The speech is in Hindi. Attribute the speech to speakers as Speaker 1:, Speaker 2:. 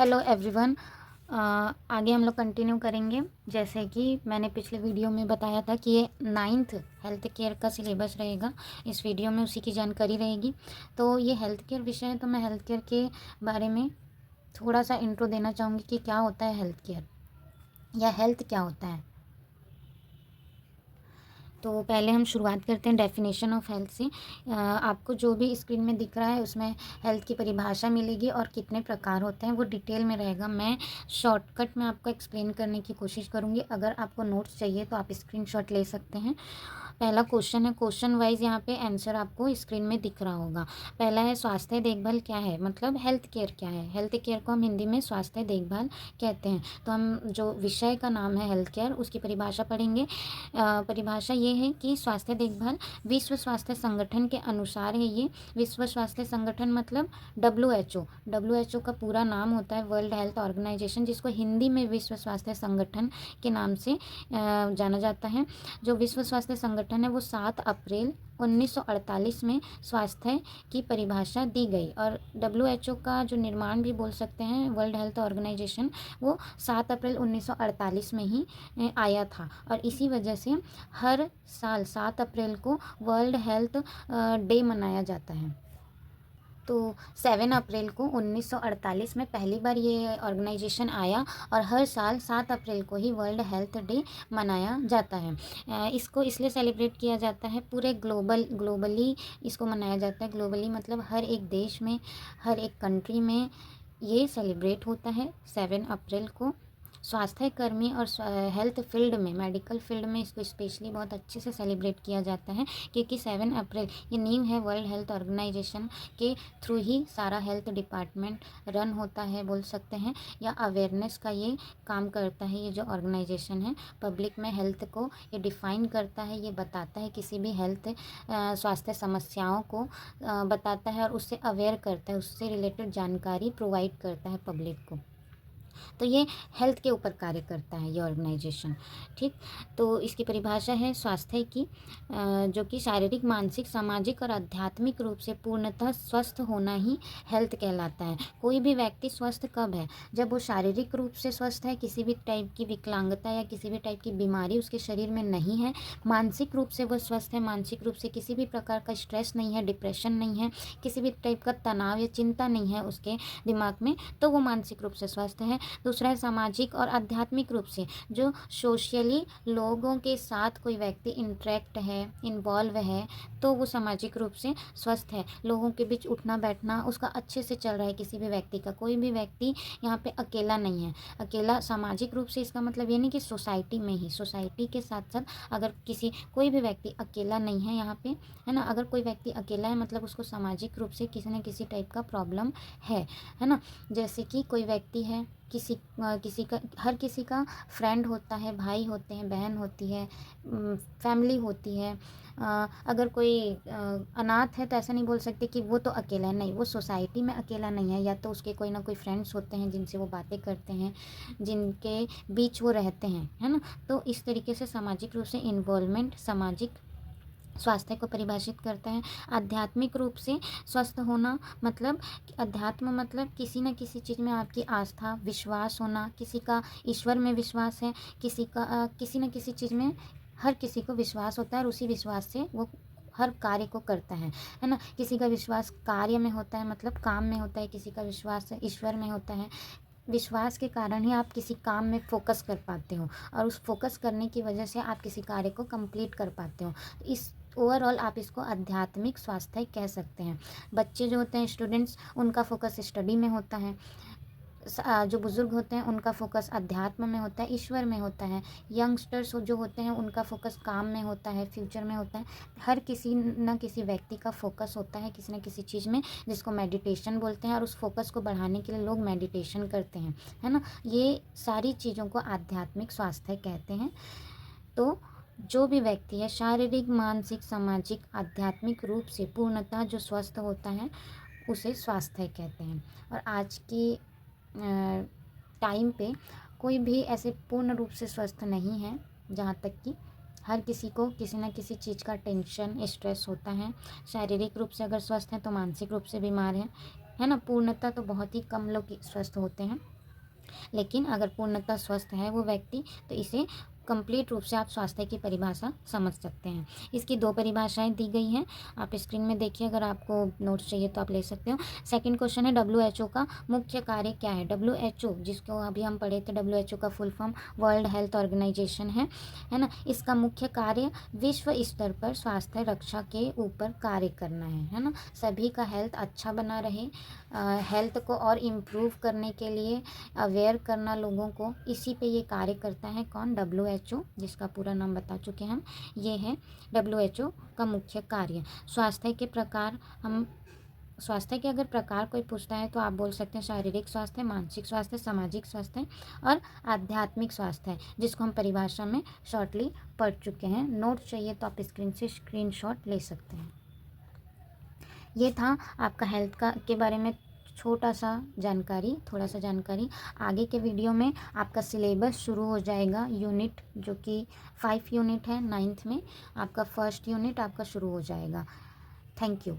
Speaker 1: Hello everyone. आगे हम लोग कंटिन्यू करेंगे। जैसे कि मैंने पिछले वीडियो में बताया था कि ये 9th हेल्थ केयर का सिलेबस रहेगा। इस वीडियो में उसी की जानकारी रहेगी। तो ये हेल्थ केयर विषय है, तो मैं हेल्थ केयर के बारे में थोड़ा सा इंट्रो देना चाहूँगी कि क्या होता है हेल्थ केयर या हेल्थ क्या होता है। तो पहले हम शुरुआत करते हैं डेफिनेशन ऑफ हेल्थ से। आपको जो भी स्क्रीन में दिख रहा है उसमें हेल्थ की परिभाषा मिलेगी और कितने प्रकार होते हैं वो डिटेल में रहेगा। मैं शॉर्टकट में आपको एक्सप्लेन करने की कोशिश करूँगी। अगर आपको नोट्स चाहिए तो आप स्क्रीनशॉट ले सकते हैं। पहला क्वेश्चन है, क्वेश्चन वाइज यहाँ पे आंसर आपको स्क्रीन में दिख रहा होगा। पहला है स्वास्थ्य देखभाल क्या है, मतलब हेल्थ केयर क्या है। हेल्थ केयर को हम हिंदी में स्वास्थ्य देखभाल कहते हैं। तो हम जो विषय का नाम है हेल्थ केयर उसकी परिभाषा पढ़ेंगे। परिभाषा ये है कि स्वास्थ्य देखभाल विश्व स्वास्थ्य संगठन के अनुसार है। ये विश्व स्वास्थ्य संगठन मतलब WHO का पूरा नाम होता है वर्ल्ड हेल्थ ऑर्गेनाइजेशन, जिसको हिंदी में विश्व स्वास्थ्य संगठन के नाम से जाना जाता है। जो विश्व स्वास्थ्य संगठन है वो 7 अप्रैल 1948 में स्वास्थ्य की परिभाषा दी गई। और WHO का जो निर्माण भी बोल सकते हैं, वर्ल्ड हेल्थ ऑर्गेनाइजेशन, वो 7 अप्रैल 1948 में ही आया था। और इसी वजह से हर साल 7 अप्रैल को वर्ल्ड हेल्थ डे मनाया जाता है। तो 7 अप्रैल को 1948 में पहली बार ये ऑर्गेनाइजेशन आया और हर साल 7 अप्रैल को ही वर्ल्ड हेल्थ डे मनाया जाता है। इसको इसलिए सेलिब्रेट किया जाता है, पूरे ग्लोबली इसको मनाया जाता है। ग्लोबली मतलब हर एक देश में, हर एक कंट्री में ये सेलिब्रेट होता है 7 अप्रैल को। स्वास्थ्य कर्मी और हेल्थ फील्ड में, मेडिकल फील्ड में इसको स्पेशली बहुत अच्छे से सेलिब्रेट किया जाता है, क्योंकि 7 अप्रैल ये नींव है वर्ल्ड हेल्थ ऑर्गेनाइजेशन के थ्रू ही सारा हेल्थ डिपार्टमेंट रन होता है बोल सकते हैं, या अवेयरनेस का ये काम करता है। ये जो ऑर्गेनाइजेशन है पब्लिक में हेल्थ को ये डिफ़ाइन करता है, ये बताता है किसी भी हेल्थ स्वास्थ्य समस्याओं को बताता है और उससे अवेयर करता है, उससे रिलेटेड जानकारी प्रोवाइड करता है पब्लिक को। तो ये हेल्थ के ऊपर कार्य करता है ये ऑर्गेनाइजेशन। ठीक, तो इसकी परिभाषा है स्वास्थ्य की, जो कि शारीरिक, मानसिक, सामाजिक और आध्यात्मिक रूप से पूर्णतः स्वस्थ होना ही हेल्थ कहलाता है। कोई भी व्यक्ति स्वस्थ कब है, जब वो शारीरिक रूप से स्वस्थ है, किसी भी टाइप की विकलांगता या किसी भी टाइप की बीमारी उसके शरीर में नहीं है। मानसिक रूप से वो स्वस्थ है, मानसिक रूप से किसी भी प्रकार का स्ट्रेस नहीं है, डिप्रेशन नहीं है, किसी भी टाइप का तनाव या चिंता नहीं है उसके दिमाग में, तो वो मानसिक रूप से स्वस्थ है। दूसरा है सामाजिक और आध्यात्मिक रूप से, जो सोशली लोगों के साथ कोई व्यक्ति इंटरेक्ट है, इन्वॉल्व है, तो वो सामाजिक रूप से स्वस्थ है। लोगों के बीच उठना बैठना उसका अच्छे से चल रहा है किसी भी व्यक्ति का। कोई भी व्यक्ति यहाँ पे अकेला नहीं है। अकेला सामाजिक रूप से इसका मतलब ये नहीं कि सोसाइटी में ही, सोसाइटी के साथ साथ अगर कोई भी व्यक्ति अकेला नहीं है यहाँ पे, है ना। अगर कोई व्यक्ति अकेला है मतलब उसको सामाजिक रूप से किसी न किसी टाइप का प्रॉब्लम है ना। जैसे कि कोई व्यक्ति है, किसी का, हर किसी का फ्रेंड होता है, भाई होते हैं, बहन होती है, फैमिली होती है। अगर कोई अनाथ है तो ऐसा नहीं बोल सकते कि वो तो अकेला है, नहीं, वो सोसाइटी में अकेला नहीं है। या तो उसके कोई ना कोई फ्रेंड्स होते हैं जिनसे वो बातें करते हैं, जिनके बीच वो रहते हैं, है ना। तो इस तरीके से सामाजिक रूप से इन्वॉल्वमेंट सामाजिक स्वास्थ्य को परिभाषित करता है। आध्यात्मिक रूप से स्वस्थ होना मतलब, अध्यात्म मतलब किसी न किसी चीज़ में आपकी आस्था, विश्वास होना। किसी का ईश्वर में विश्वास है, किसी का किसी न किसी चीज़ में हर किसी को विश्वास होता है और उसी विश्वास से वो हर कार्य को करता है ना। किसी का विश्वास कार्य में होता है, मतलब काम में होता है, किसी का विश्वास ईश्वर में होता है। विश्वास के कारण ही आप किसी काम में फोकस कर पाते हो और उस फोकस करने की वजह से आप किसी कार्य को कंप्लीट कर पाते हो। इस ओवरऑल आप इसको आध्यात्मिक स्वास्थ्य कह सकते हैं। बच्चे जो होते हैं, स्टूडेंट्स, उनका फोकस स्टडी में होता है। जो बुज़ुर्ग होते हैं उनका फोकस अध्यात्म में होता है, ईश्वर में होता है। यंगस्टर्स जो होते हैं उनका फोकस काम में होता है, फ्यूचर में होता है। हर किसी न किसी व्यक्ति का फोकस होता है किसी न किसी चीज़ में, जिसको मेडिटेशन बोलते हैं। और उस फोकस को बढ़ाने के लिए लोग मेडिटेशन करते हैं, है ना। ये सारी चीज़ों को आध्यात्मिक स्वास्थ्य कहते हैं। तो जो भी व्यक्ति है शारीरिक, मानसिक, सामाजिक, आध्यात्मिक रूप से पूर्णतः जो स्वस्थ होता है उसे स्वास्थ्य कहते हैं। और आज की टाइम पे कोई भी ऐसे पूर्ण रूप से स्वस्थ नहीं है, जहाँ तक कि हर किसी को किसी न किसी चीज़ का टेंशन, स्ट्रेस होता है। शारीरिक रूप से अगर स्वस्थ हैं तो मानसिक रूप से बीमार हैं। है ना। पूर्णतः तो बहुत ही कम लोग स्वस्थ होते हैं, लेकिन अगर पूर्णतः स्वस्थ है वो व्यक्ति, तो इसे कंप्लीट रूप से आप स्वास्थ्य की परिभाषा समझ सकते हैं। इसकी 2 परिभाषाएं दी गई हैं, आप स्क्रीन में देखिए, अगर आपको नोट्स चाहिए तो आप ले सकते हो। सेकंड क्वेश्चन है WHO का मुख्य कार्य क्या है। WHO जिसको अभी हम पढ़े थे, WHO का full form World Health Organization है ना। इसका मुख्य कार्य विश्व स्तर पर स्वास्थ्य रक्षा के ऊपर कार्य करना है ना। सभी का हेल्थ अच्छा बना रहे, हेल्थ को और इम्प्रूव करने के लिए अवेयर करना लोगों को, इसी पे ये कार्य करता है। कौन? WHO, जिसका पूरा नाम बता चुके हम, ये है WHO का मुख्य कार्य। स्वास्थ्य के प्रकार, हम स्वास्थ्य के अगर प्रकार कोई पूछता है तो आप बोल सकते हैं शारीरिक स्वास्थ्य, मानसिक स्वास्थ्य, सामाजिक स्वास्थ्य और आध्यात्मिक स्वास्थ्य, जिसको हम परिभाषा में शॉर्टली पढ़ चुके हैं। नोट चाहिए तो आप स्क्रीन से स्क्रीनशॉट ले सकते हैं। ये था आपका हेल्थ का के बारे में थोड़ा सा जानकारी। आगे के वीडियो में आपका सिलेबस शुरू हो जाएगा, यूनिट जो कि 5 यूनिट है 9th में, आपका फर्स्ट यूनिट आपका शुरू हो जाएगा। Thank you.